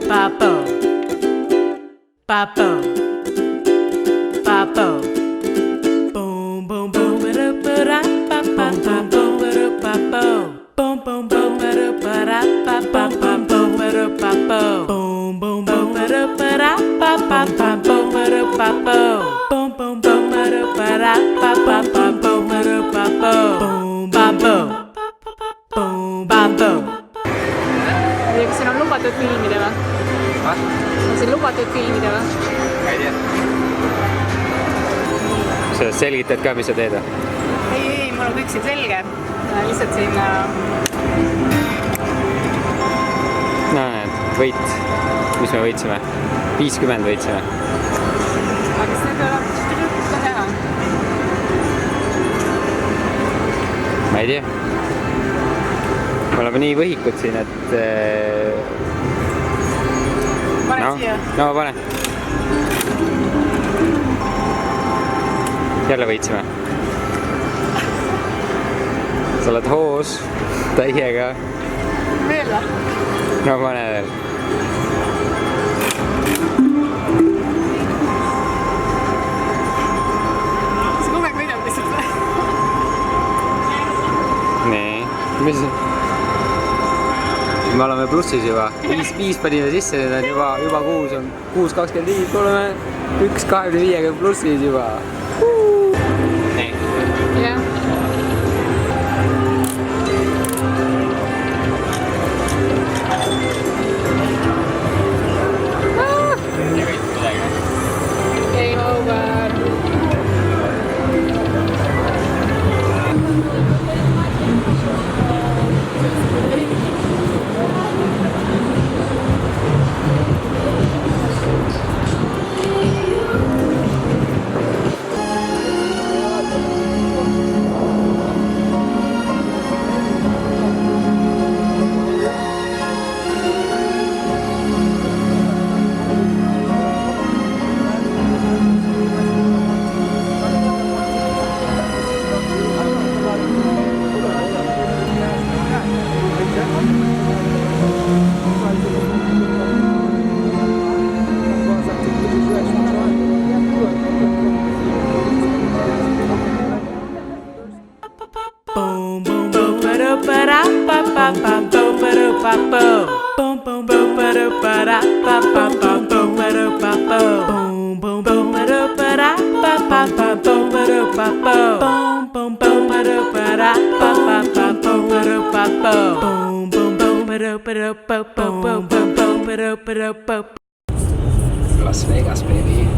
Papo. Papo. Papo. Boom boom boom ba ba pa pa pa boom ba pa boom boom boom ba pa pa pa boom ba pa boom boom boom ba pa pa pa boom ba pa boom boom boom ba pa pa pa boom ba pa boom bambo boom bambo. Kas siin on lubatud filmida või? On siin lubatud filmida või? Ma ei tea. Sa selgitad ka, mis sa teed või? Ei, mul on kõik siin selge. Lihtsalt siin... No, võit. Mis me võitsime? 50 võitsime. Aga kas need on teha? Ma ei tea. Me oleme nii võhikud siin, et... Pane siia. No, pane. Jälle võitsime. Sa oled hoos täiega. Veel või? No, pane veel. Sa kogu aeg võidab lihtsalt või? Nii. Mis... Me oleme plussis juba. 5 panime sisse, nüüd on juba 6 on 6.25, oleme 1.25-ga plussis juba. Nii. Jah. Game over. Boom boom boom ba pa pa pa boom ba boom boom boom ba pa pa pa boom ba boom boom boom ba pa pa pa boom ba boom boom boom ba pa pa pa boom ba boom boom boom ba Las Vegas, baby.